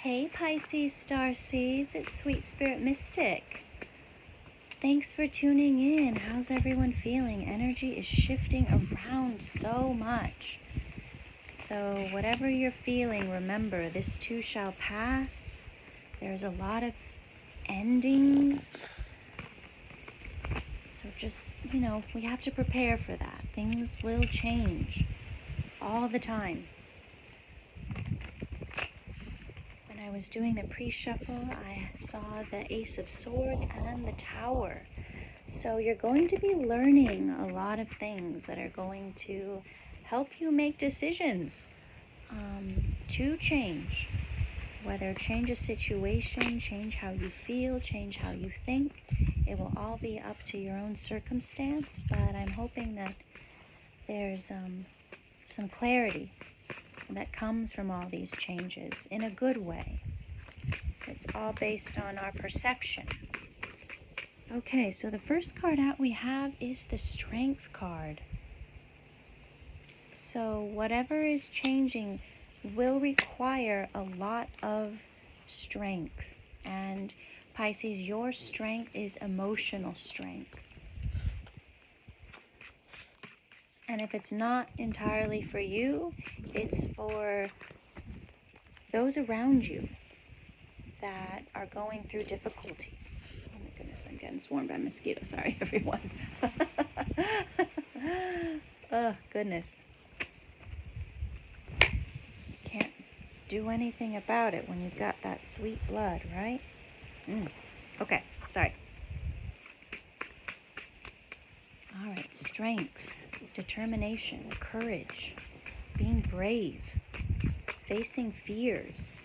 Hey Pisces star seeds, it's Sweet Spirit Mystic. Thanks for tuning in. How's everyone feeling? Energy is shifting around so much. So whatever you're feeling, remember, this too shall pass. There's a lot of endings. So just, we have to prepare for that. Things will change all the time. When I was doing the pre-shuffle, I saw the Ace of Swords and the Tower. So you're going to be learning a lot of things that are going to help you make decisions to change. Whether change a situation, change how you feel, change how you think. It will all be up to your own circumstance, but I'm hoping that there's some clarity that comes from all these changes in a good way. It's all based on our perception. Okay, so the first card out we have is the Strength card. So whatever is changing will require a lot of strength. And Pisces, your strength is emotional strength. And if it's not entirely for you, it's for those around you that are going through difficulties. Oh my goodness, I'm getting swarmed by mosquitoes. Sorry, everyone. Oh, goodness. You can't do anything about it when you've got that sweet blood, right? Okay, sorry. All right, strength, determination, courage, being brave, facing fears.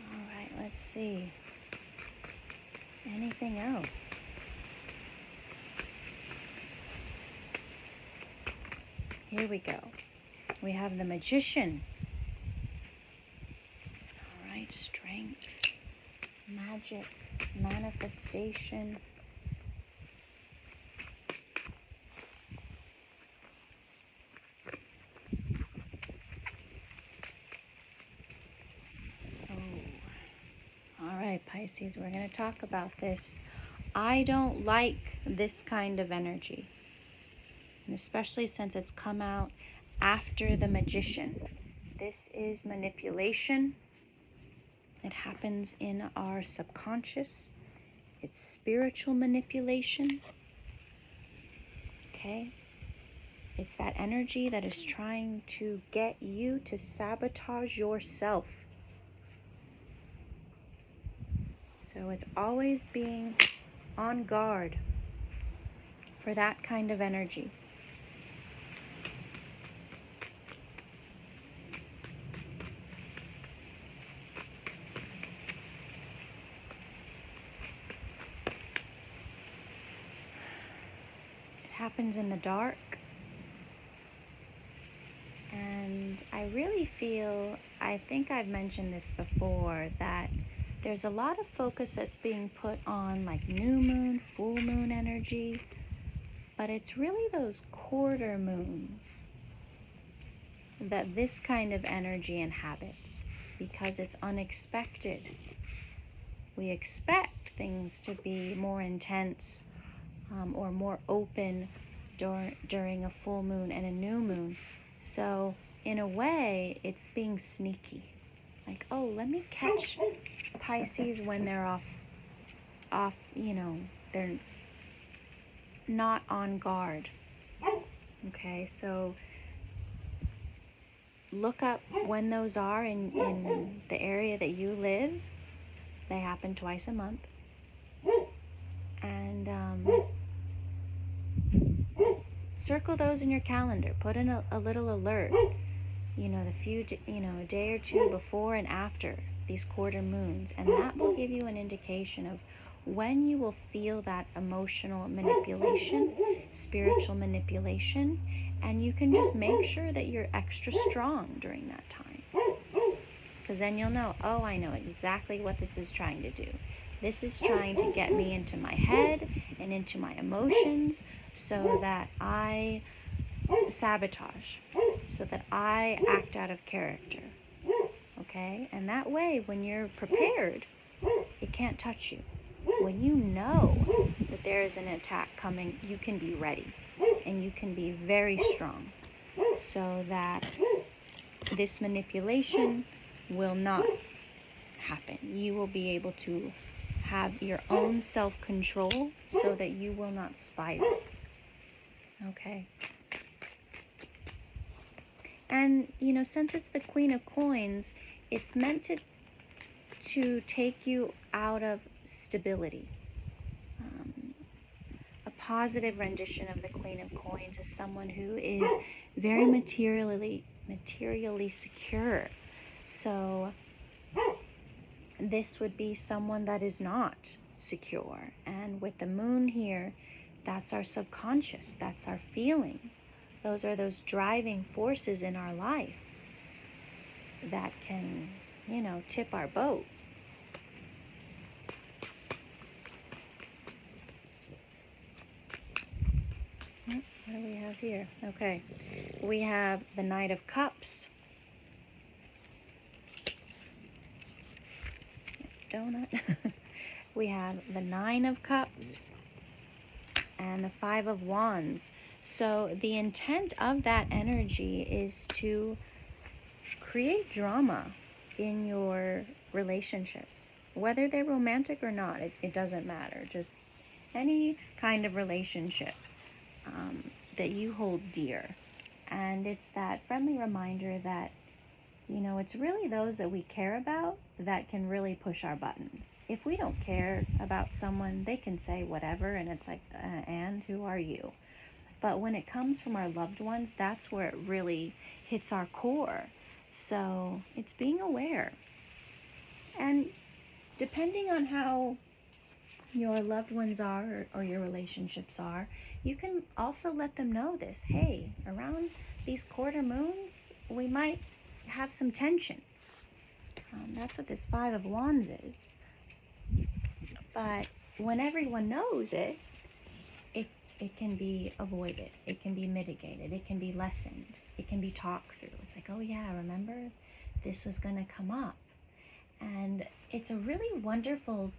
All right, let's see. Anything else? Here we go. We have the Magician. All right, strength, magic, manifestation. All right, Pisces, we're going to talk about this. I don't like this kind of energy, and especially since it's come out after the Magician. This is manipulation. It happens in our subconscious. It's spiritual manipulation. Okay? It's that energy that is trying to get you to sabotage yourself. So it's always being on guard for that kind of energy. It happens in the dark. And I really feel, I think I've mentioned this before, that there's a lot of focus that's being put on like new moon, full moon energy, but it's really those quarter moons that this kind of energy inhabits because it's unexpected. We expect things to be more intense or more open during a full moon and a new moon. So in a way, it's being sneaky. Like, oh, let me catch Pisces when they're off, they're not on guard. Okay, so look up when those are in the area that you live. They happen twice a month. And circle those in your calendar. Put in a little alert. A day or two before and after these quarter moons, and that will give you an indication of when you will feel that emotional manipulation, spiritual manipulation, and you can just make sure that you're extra strong during that time. Because then you'll know, oh, I know exactly what this is trying to do. This is trying to get me into my head and into my emotions so that I sabotage so that I act out of character. Okay? And that way, when you're prepared, it can't touch you. When you know that there is an attack coming, you can be ready and you can be very strong so that this manipulation will not happen. You will be able to have your own self-control so that you will not spiral. Okay? And, you know, since it's the Queen of Coins, it's meant to take you out of stability. A positive rendition of the Queen of Coins is someone who is very materially secure. So this would be someone that is not secure. And with the moon here, that's our subconscious, that's our feelings. Those are those driving forces in our life that can, you know, tip our boat. What do we have here? Okay, we have the Knight of Cups. It's donut. We have the Nine of Cups and the Five of Wands. So the intent of that energy is to create drama in your relationships, whether they're romantic or not. It doesn't matter. Just any kind of relationship that you hold dear. And it's that friendly reminder that, you know, it's really those that we care about that can really push our buttons. If we don't care about someone, they can say whatever, and it's like, and who are you? But when it comes from our loved ones, that's where it really hits our core. So it's being aware. And depending on how your loved ones are or your relationships are, you can also let them know this. Hey, around these quarter moons, we might have some tension. That's what this Five of Wands is. But when everyone knows it, it can be avoided. It can be mitigated. It can be lessened. It can be talked through. It's like, oh yeah, remember this was going to come up. And it's a really wonderful,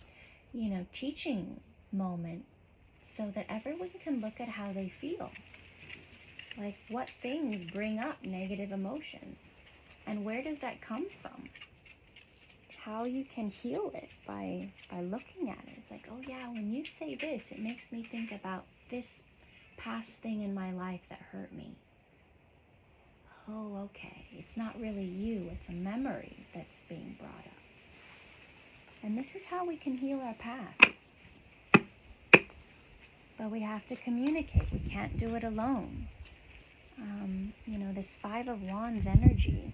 you know, teaching moment so that everyone can look at how they feel. Like, what things bring up negative emotions? And where does that come from? How you can heal it by looking at it. It's like, oh yeah, when you say this, it makes me think about this past thing in my life that hurt me. Oh, okay. It's not really you. It's a memory that's being brought up. And this is how we can heal our pasts. But we have to communicate. We can't do it alone. You know, this Five of Wands energy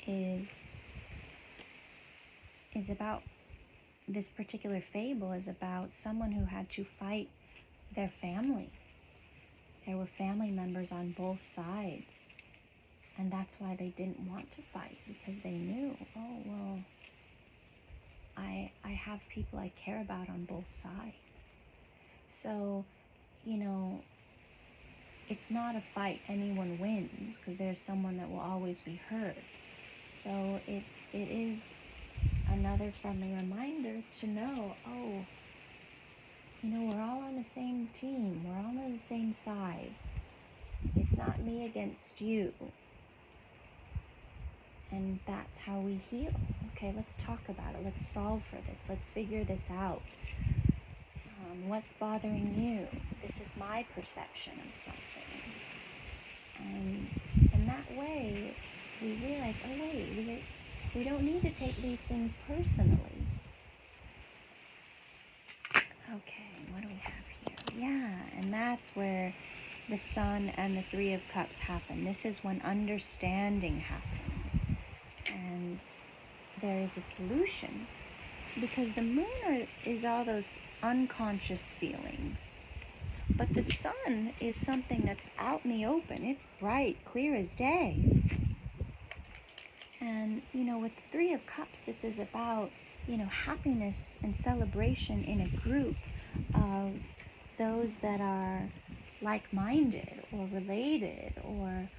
is about, this particular fable is about someone who had to fight their family. There were family members on both sides. And that's why they didn't want to fight, because they knew, oh, well, I have people I care about on both sides. So, you know, it's not a fight anyone wins, because there's someone that will always be hurt. So it is another friendly reminder to know, oh, you know, we're all on the same team. We're all on the same side. It's not me against you. And that's how we heal. Okay, let's talk about it. Let's solve for this. Let's figure this out. What's bothering you? This is my perception of something. And in that way, we realize, oh wait, we don't need to take these things personally. Okay, what do we have here? Yeah, and that's where the Sun and the Three of Cups happen. This is when understanding happens. And there is a solution, because the moon is all those unconscious feelings. But the sun is something that's out in the open. It's bright, clear as day. And, you know, with the Three of Cups, this is about, you know, happiness and celebration in a group of those that are like-minded or related, or,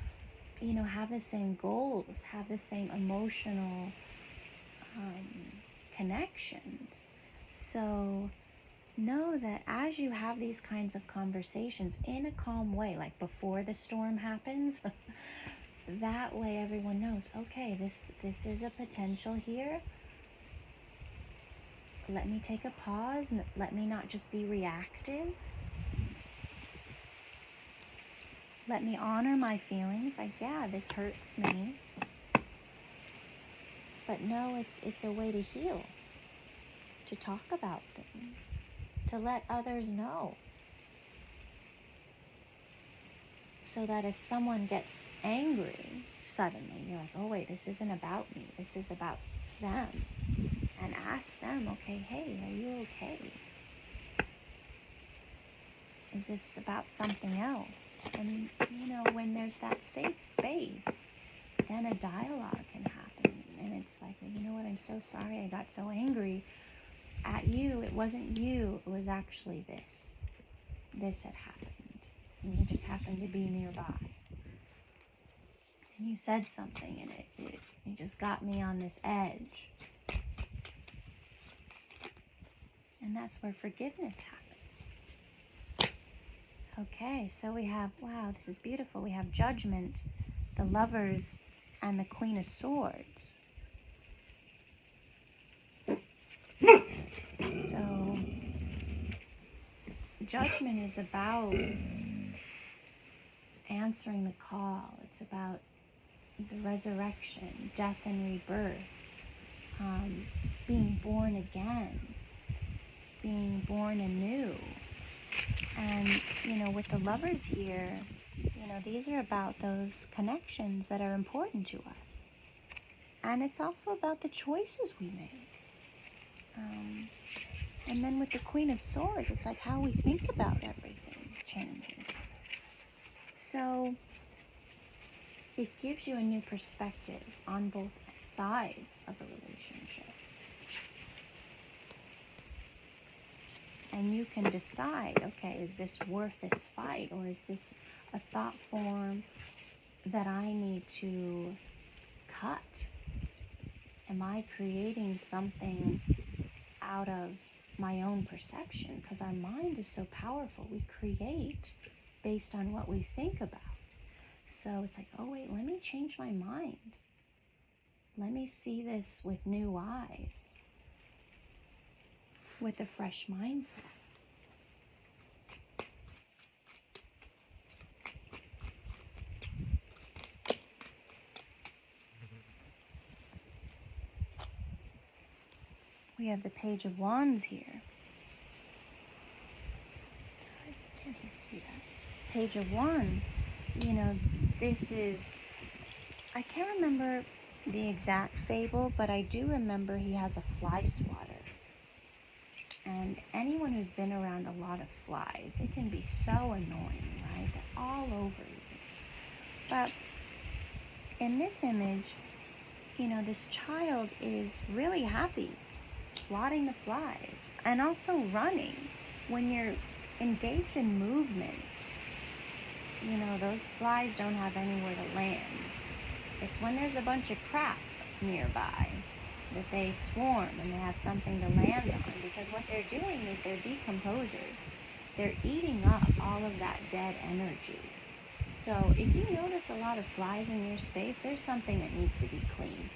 you know, have the same goals, have the same emotional connections. So know that as you have these kinds of conversations in a calm way, like before the storm happens, that way everyone knows, okay, this is a potential here. Let me take a pause. Let me not just be reactive. Let me honor my feelings. Like, yeah, this hurts me. But no, it's a way to heal, to talk about things, to let others know. So that if someone gets angry suddenly, you're like, oh wait, this isn't about me. This is about them. And ask them, okay, hey, are you okay? Is this about something else? And, you know, when there's that safe space, then a dialogue can happen. And it's like, you know what, I'm so sorry I got so angry at you. It wasn't you. It was actually this. This had happened. And you just happened to be nearby. And you said something, and it just got me on this edge. And that's where forgiveness happens. Okay, so we have, wow, this is beautiful. We have Judgment, the Lovers, and the Queen of Swords. So, Judgment is about answering the call. It's about the resurrection, death and rebirth, being born again, being born anew. And, you know, with the Lovers here, you know, these are about those connections that are important to us. And it's also about the choices we make. And then with the Queen of Swords, it's like how we think about everything changes. So it gives you a new perspective on both sides of a relationship. And you can decide, okay, is this worth this fight? Or is this a thought form that I need to cut? Am I creating something out of my own perception? Because our mind is so powerful. We create based on what we think about. So it's like, oh wait, let me change my mind. Let me see this with new eyes, with a fresh mindset. We have the Page of Wands here. Sorry, can't even see that. Page of Wands, you know, this is, I can't remember the exact fable, but I do remember he has a fly swatter. And anyone who's been around a lot of flies, they can be so annoying, right? They're all over you. But in this image, you know, this child is really happy swatting the flies and also running. When you're engaged in movement, you know, those flies don't have anywhere to land. It's when there's a bunch of crap nearby that they swarm and they have something to land on, because what they're doing is they're decomposers. They're eating up all of that dead energy. So if you notice a lot of flies in your space, there's something that needs to be cleaned.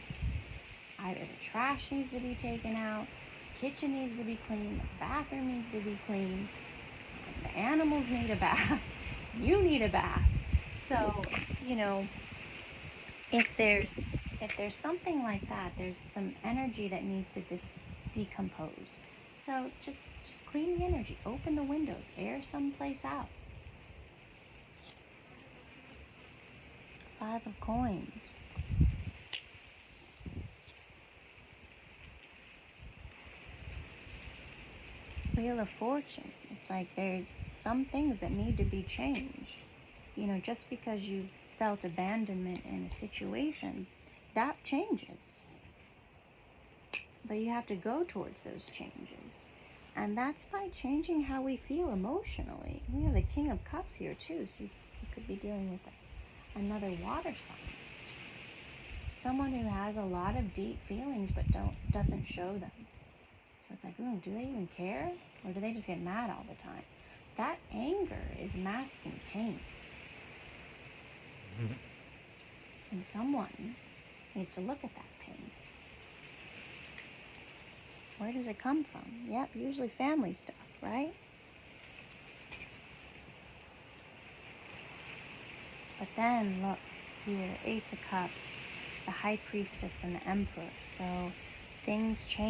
Either the trash needs to be taken out, the kitchen needs to be cleaned, the bathroom needs to be cleaned, the animals need a bath, you need a bath. So, you know, if there's something like that, there's some energy that needs to decompose. So just clean the energy, open the windows, air someplace out. 5 of Coins. Wheel of Fortune. It's like there's some things that need to be changed. You know, just because you felt abandonment in a situation, that changes. But you have to go towards those changes. And that's by changing how we feel emotionally. We have the King of Cups here too, so you could be dealing with another water sign. Someone who has a lot of deep feelings but doesn't show them. So it's like, ooh, do they even care? Or do they just get mad all the time? That anger is masking pain. And someone needs to look at that pain. Where does it come from? Yep, usually family stuff, right? But then look here, Ace of Cups, the High Priestess and the Emperor. So things change.